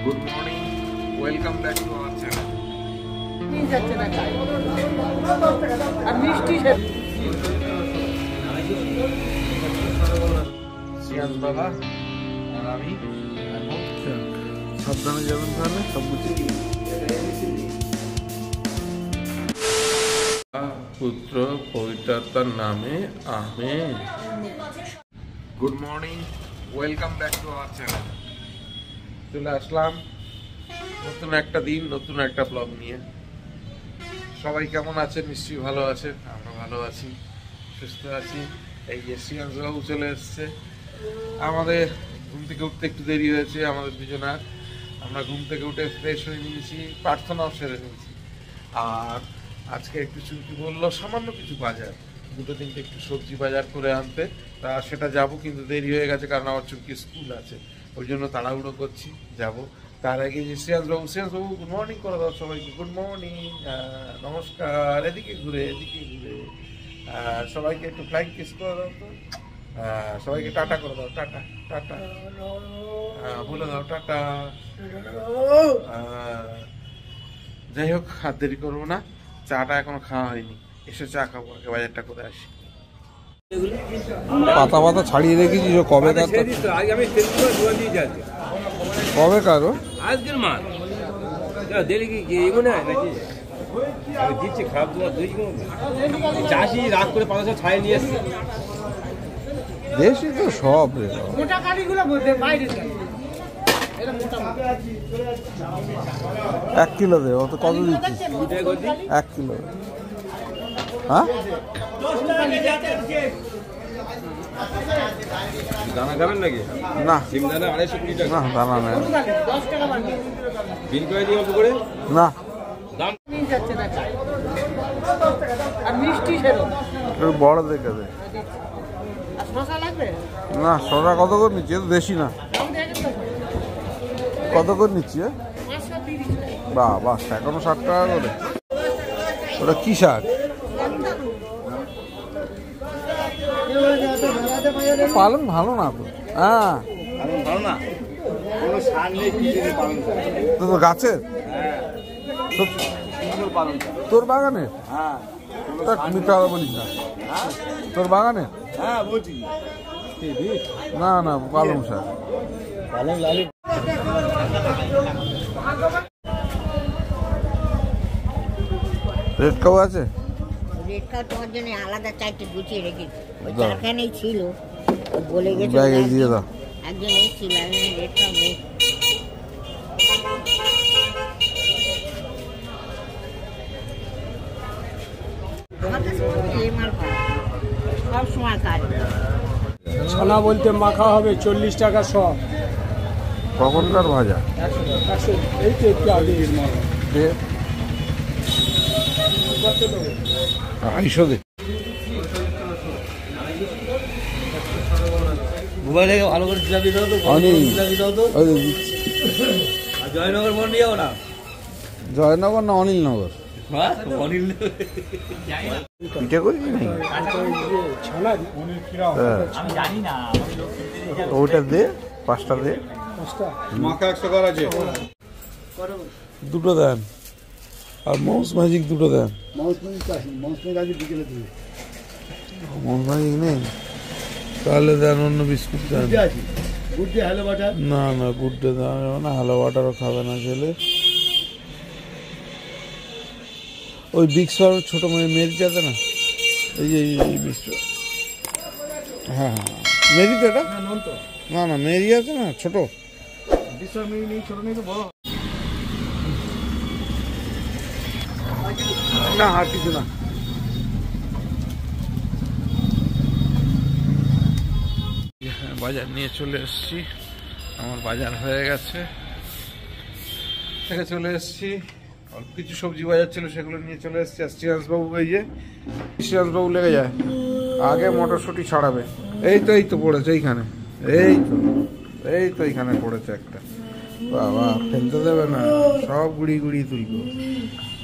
Good morning. Welcome back to our channel. সিয়াজ বাবা আর আমি সাবধানে যাবেন তাহলে সব বুঝি। পুত্র পবিত্রতার নামে amen. Good morning, welcome back to our channel. চলে আসলাম নতুন একটা দিন, নতুন একটা ব্লগ নিয়ে। সবাই কেমন আছেন? নিশ্চয়ই ভালো আছেন। আমরা ভালো আছি, সুস্থ আছি। এই যে সিয়াজবাবু চলে এসছে। আমাদের ঘুম থেকে উঠতে একটু দেরি হয়েছে আমাদের দুজনার। আমরা ঘুম থেকে উঠে ফ্রেশ হয়ে নিয়েছি, প্রার্থনাও সেরে নিয়েছি। আর আজকে একটু চুমকি বললো সামান্য কিছু বাজার, দুটো তিনটে একটু সবজি বাজার করে আনতে। তা সেটা যাব, কিন্তু দেরি হয়ে গেছে কারণ আমার চুমকি স্কুল আছে, ওই জন্য তাড়াহুড়ো করছি, যাব। তার আগে যে সিয়াজবাবু গুড মর্নিং করে দাও সবাইকে। গুড মর্নিং, নমস্কার, এদিকে ঘুরে সবাইকে একটু ফ্লাইং কিস করে দাও তো। সবাইকে টাটা করে দাও, টাটা টাটা বলে দাও, টাটা। যাই হোক, হাত দেরি করবো না, চাটা এখনো খাওয়া হয়নি, এসে চা খাবো, আগে বাজারটা করে আসি। পাতা পাতা ছাড়িয়ে রেখেছি, কবে কবে কারো আজকের মাল দেরি কি এগুলো নাকি দিচ্ছে খারাপ চাষি রাগ করে 500 ছাই নিয়ে এসছে। দেশি তো সব মোটা কাঠিগুলো বাইরে 1 কিলো দে। অত কত দিচ্ছিস? 1 কিলো। হ্যাঁ, দানা খাবেন নাকি? না সিম দানা 250 টাকা। না, দানা নেই। 10 টাকা বান্ডিল বিল করে দিই অল্প করে। না, দাম নিয়ে যাচ্ছে না চাই। আর মিষ্টি সেরকম একটু বড় দেখে দে। আর শসা লাগবে না, সোনা কত করে নিচ্ছি? তো দেশি না। কত করে নিচ্ছি? 530 টাকা। বাহ বাহ, এখনো 60 টাকা করে। ওটা কি শাক? পালং ভালো না তো। হ্যাঁ, ভালো না, কোনো সার নেই, কিছু নেই, পালং তো তোর গাছের? তোর বাগানে? হ্যাঁ মিথ্যা কথা বলিস না। তোর বাগানে? হ্যাঁ বলছি। না না, পালং শাক। পালং লালি রেড কাউ আছে? রেড কাউ তোমার জন্য আলাদা চারটে গুছিয়ে রেখেছি। ওই দাও। চারখানেই ছিল, ও বলে গেছে। ব্যাগে দিয়ে দাও। একজন এসেছিল, রেড কাউ নেই। তোমার কাছে এই মাল পাওয়া সব সময় কাজ। ছানা বলতে মাখা হবে 40 টাকা সব। কখনকার ভাজা? 100 এই তো একটু আগে এর মাল। দে 250 দে। মোবাইল থেকে ভালো করে জিলাপি দাও তো, অনিল। জিলাপি দাও তো। ওই যে দিচ্ছি। আর জয়নগর মোড় নিয়ে যাও না। জয়নগর না অনিলনগর? হ্যাঁ অনিল পিঠে করিস নাই? ছানা হ্যাঁ, ওটা দে, 5টা দে। 5টা মাখা 100 কর আছে। দুটো দেন, আর মাউস ম্যাজিক দুটো দেন। মাউস ম্যাজিক বিকেলে দিবে। মাউস ম্যাজিক নেই? তাহলে দেন অন্য বিস্কুট দেন। Good Day hello butter. না না, গুড ডে দেওয়া যাবে না, হ্যালো ওয়াটারও খাবে না ছেলে। ওই বিক্স ছোটো মেরি আছে না, এই যে এই বিক্সটা। হ্যাঁ হ্যাঁ, মেরি তো এটা? না না, মেরি আছে না ছোটো। না, আর কিছু না। বাজার নিয়ে চলে এসেছি, আমার বাজার হয়ে গেছে, থেকে চলে এসেছি। অল্প কিছু সবজি বাজার ছিল, সেগুলো নিয়ে চলে এসেছি। আর শ্রীয়াংশবাবু, এই যে শ্রীয়াংশবাবু লেগে যায়, আগে মটরশুঁটি ছড়াবে। এই তো পড়েছে এইখানে, এই তো এইখানে পড়েছে একটা। বাবা, ফেলতে দেবে না, সব গুড়ি তুলবো।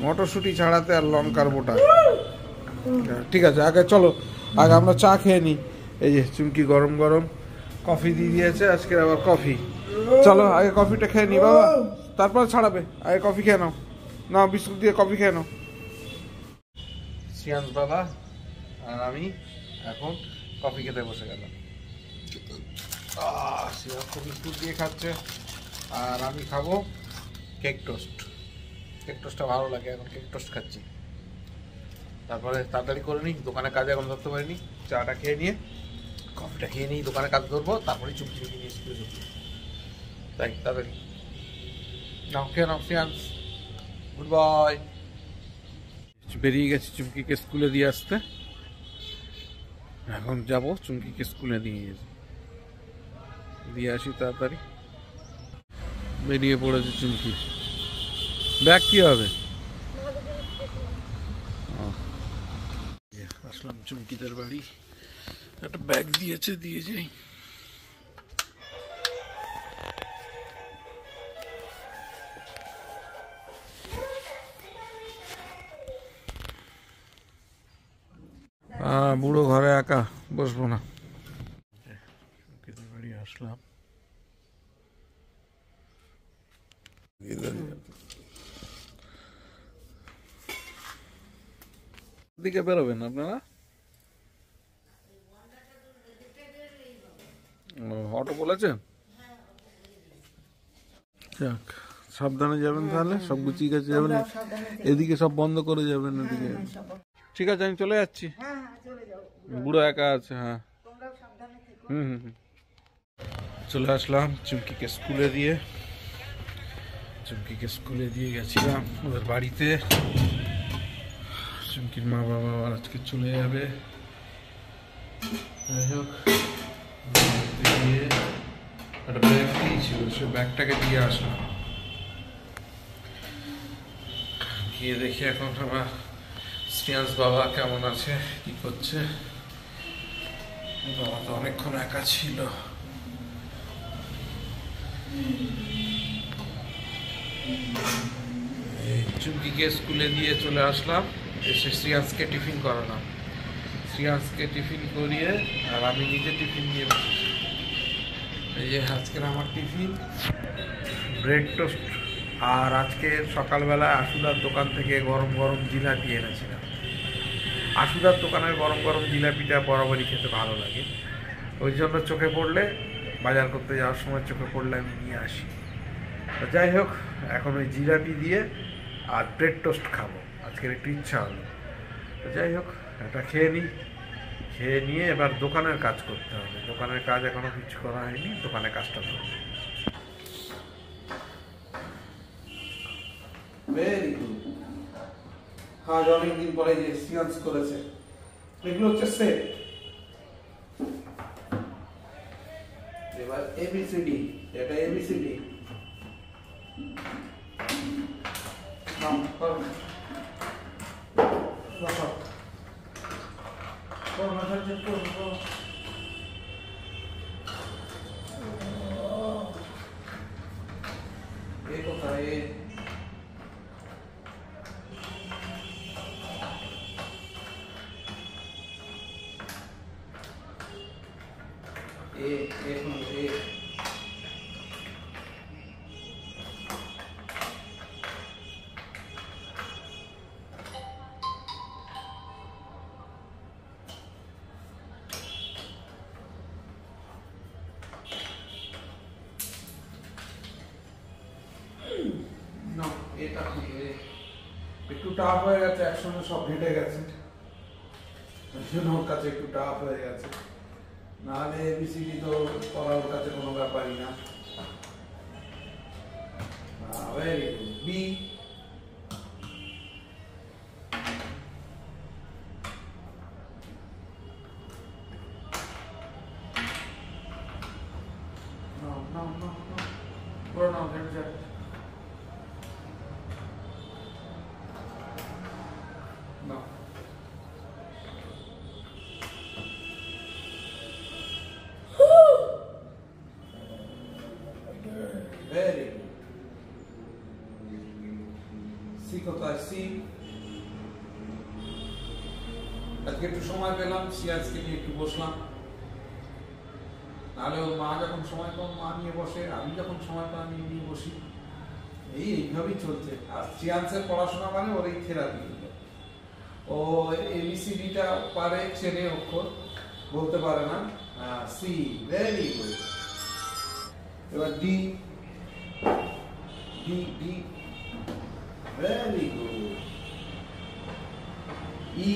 মটরশুঁটি ছাড়াতে আর লঙ্কার বোটা। ঠিক আছে, আগে চলো, আগে আমরা চা খেয়ে নিই। এই যে চুমকি গরম গরম কফি দিয়ে দিয়েছে, আজকে আবার কফি। চলো আগে কফিটা খেয়ে নি বাবা, তারপর ছাড়াবে। আগে কফি খেয়ে নাও, না বিস্কুট দিয়ে কফি খেয়ে নাও। শ্রিয়াংশ বাবা আর আমি এখন কফি খেতে বসে গেলাম। শ্রিয়াংশ বিস্কুট দিয়ে খাচ্ছে আর আমি খাবো কেক টোস্ট। কেক টোস্টটা ভালো লাগে, এখন কেক টোস্ট খাচ্ছি। তারপরে তাড়াতাড়ি করে নিই, দোকানে কাজ এখন ধরতে পারিনি। চাটা খেয়ে নিয়ে কফিটা খেয়ে নিই, দোকানে কাজ ধরবো, তারপরে চুপচি নিয়ে স্কুলে ঢুকবো। তাই তাড়াতাড়ি নাও, খেয়ে নাও শ্রিয়াংশ। Good bye. বেরিয়ে গেছি চুমকিকে স্কুলে দিয়ে আসতে। এখন যাব চুমকিকে স্কুলে দিয়ে আসি তাড়াতাড়ি। বেরিয়ে পড়েছে চুমকি। ব্যাগ কি হবে? আসলাম চুমকিদের বাড়ি, একটা ব্যাগ দিয়েছে, দিয়ে যাই। বুড়ো ঘরে একা বসবো না, চুমকিদের বাড়ি আসলাম। দিকে বেরোবেন আপনারা? অটো বলেছেন? যাক, সাবধানে যাবেন তাহলে, সব গুছিয়ে গেছে যাবেন, এদিকে সব বন্ধ করে যাবেন এদিকে। ঠিক আছে, আমি চলে যাচ্ছি। বুড়ো একা আছে। হ্যাঁ, চলে আসলাম চুমকিকে স্কুলে দিয়ে। চুমকিকে স্কুলে দিয়ে গেছিলাম ওদের বাড়িতে। চুমকির মা বাবা আজকে চলে যাবে। যাই হোক, একটা ব্যাগ দিয়েছিল, সে ব্যাগটাকে দিয়ে আসলাম। গিয়ে দেখি এখন আমার শ্রিয়াংশ বাবা কেমন আছে, কি করছে। বাবা তো অনেকক্ষণ একা ছিল। চুমকিকে স্কুলে দিয়ে চলে আসলাম, এসে শ্রিয়াংশকে টিফিন করালাম। শ্রিয়াংশকে টিফিন করিয়ে আর আমি নিজে টিফিন নিয়ে বসেছি। এই যে আজকের আমার টিফিন, ব্রেড টোস্ট। আর আজকে সকালবেলা আশুদার দোকান থেকে গরম গরম জিলাপি এনেছিলাম। আশুদার দোকানের গরম গরম জিলাপিটা বরাবরই খেতে ভালো লাগে, ওই জন্য চোখে পড়লে, বাজার করতে যাওয়ার সময় চোখে পড়লে আমি নিয়ে আসি। যাই হোক, এখন ওই জিলাপি দিয়ে আর ব্রেড টোস্ট খাবো, আজকের একটু ইচ্ছা হলো। যাই হোক, এটা খেয়ে নিই। খেয়ে নিয়ে এবার দোকানের কাজ করতে হবে। দোকানের কাজ এখনো কিছু করা হয়নি, দোকানের কাজটা করবো। Very good. হ্যাঁ, অনেকদিন পরে যে শ্রিয়াংশ করেছে। এগুলো হচ্ছে সেট। এবার এবিসিডি, এটা এবিসিডি। কোথায় এটা একটু টাফ হয়ে গেছে, একসঙ্গে সব ঘেটে গেছে, ওর কাছে একটু টাফ হয়ে গেছে। নাহলে এবিসিডি তো করা ওর কাছে কোনো ব্যাপারই না। Very good. বি, পুরো নাও, No. Very good. সি কোথায়? সি। আজকে একটু সময় পেলাম, সি আজকে নিয়ে একটু বসলাম। নাহলে ওর মা যখন সময় পান মা নিয়ে বসে, আমি যখন সময় পাই আমি নিয়ে বসি, এইভাবেই চলছে। আর সিয়ান্সের পড়াশোনা মানে ওর এই থেরাপি। ও এবিসিডিটা পারে, ছেলে অক্ষর বলতে পারে না, সি ভেরি গুড। এবার D, D D very good. E,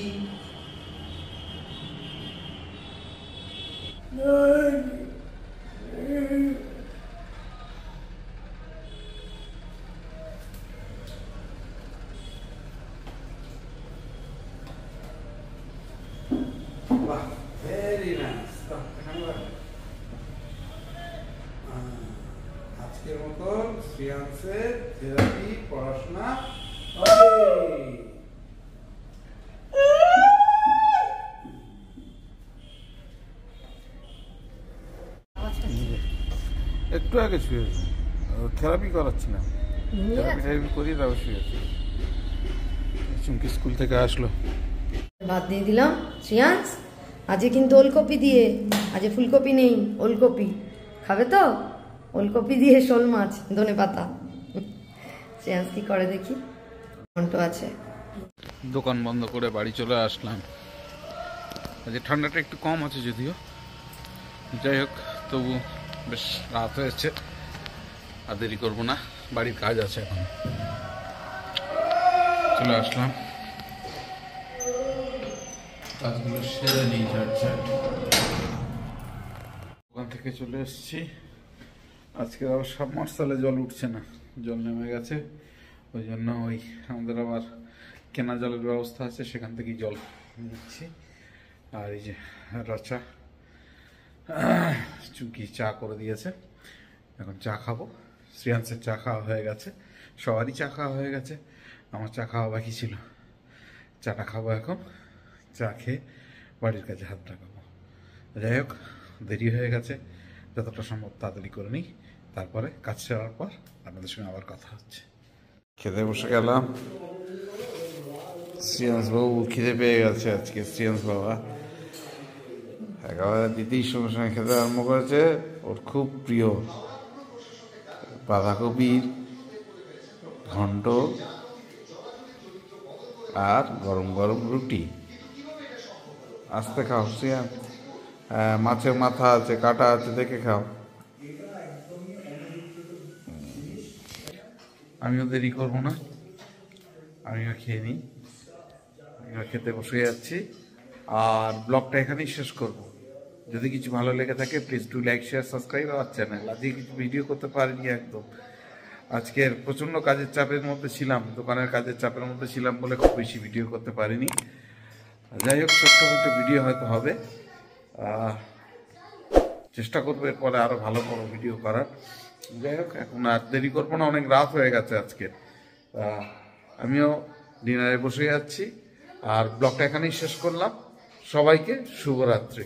বাহ ভেরি নাইস। আজকের মতো সিয়ান্সের থেরাপি পড়াশোনা হবে। একটু আগে শুয়েছে, থেরাপি করাচ্ছিলাম, থেরাপি করিয়ে তারপর শুয়েছে। চুমকি স্কুল থেকে আসলো, ভাত দিয়ে দিলাম। শ্রিয়াংশ আজকে কিন্তু ওলকপি দিয়ে, আজকে ফুলকপি নেই, ওলকপি খাবে তো? ওলকপি দিয়ে শোল মাছ, ধনে পাতা। শ্রিয়াংশ কি করে দেখি। ঘন্ট আছে। দোকান বন্ধ করে বাড়ি চলে আসলাম। আজকে ঠান্ডাটা একটু কম আছে যদিও, যাই হোক তবু বেশ রাত হয়েছে, আর দেরি করবো না, বাড়ির কাজ আছে এখন। চলে আসলাম, কাজগুলো সেরে নিই ঝাড়। দোকান থেকে চলে এসেছি। আজকে আবার সাবমার্সালে জল উঠছে না, জল নেমে গেছে, ওই জন্য ওই আমাদের আবার কেনা জলের ব্যবস্থা আছে, সেখান থেকেই জল নিচ্ছি। আর এই যে রচা চুমকি চা করে দিয়েছে, এখন চা খাবো। শ্রিয়াংশের চা খাওয়া হয়ে গেছে, সবারই চা খাওয়া হয়ে গেছে, আমার চা খাওয়া বাকি ছিল। চাটা খাবো এখন, চা খেয়ে বাড়ির কাছে হাত লাগাবো। যাই হোক দেরি হয়ে গেছে, যতটা সম্ভব তাড়াতাড়ি করে নিই, তারপরে কাজ সেরার পর আপনাদের সঙ্গে আবার কথা হচ্ছে। খেতে বসে গেলাম। শ্রিয়াংশ বাবু খিদে পেয়ে গেছে আজকে। শ্রিয়াংশ বাবা একেবারে দিদির সঙ্গে সঙ্গে খেতে আরম্ভ করেছে। ওর খুব প্রিয় বাঁধাকপির ঘন্ট আর গরম গরম রুটি। আস্তে খাও শ্রিয়াংশ, মাছের মাথা আছে, কাটা আছে, দেখে খাও। আমিও দেরি করবো না, আমিও খেয়ে নিই। খেতে বসে যাচ্ছি, আর ব্লগটা এখানেই শেষ করব। যদি কিছু ভালো লেগে থাকে please do like, share, subscribe আমার চ্যানেল। আজকে কিছু ভিডিও করতে পারিনি একদম, আজকের প্রচণ্ড কাজের চাপের মধ্যে ছিলাম, দোকানের কাজের চাপের মধ্যে ছিলাম বলে খুব বেশি ভিডিও করতে পারিনি। যাই হোক ছোট্ট ছোট্ট ভিডিও হয়তো হবে, চেষ্টা করবো এরপরে আরও ভালো বড় ভিডিও করার। যাই হোক এখন আর দেরি করবো না, অনেক রাত হয়ে গেছে আজকে। আমিও ডিনারে বসে যাচ্ছি, আর ব্লগটা এখানেই শেষ করলাম। সবাইকে শুভরাত্রি।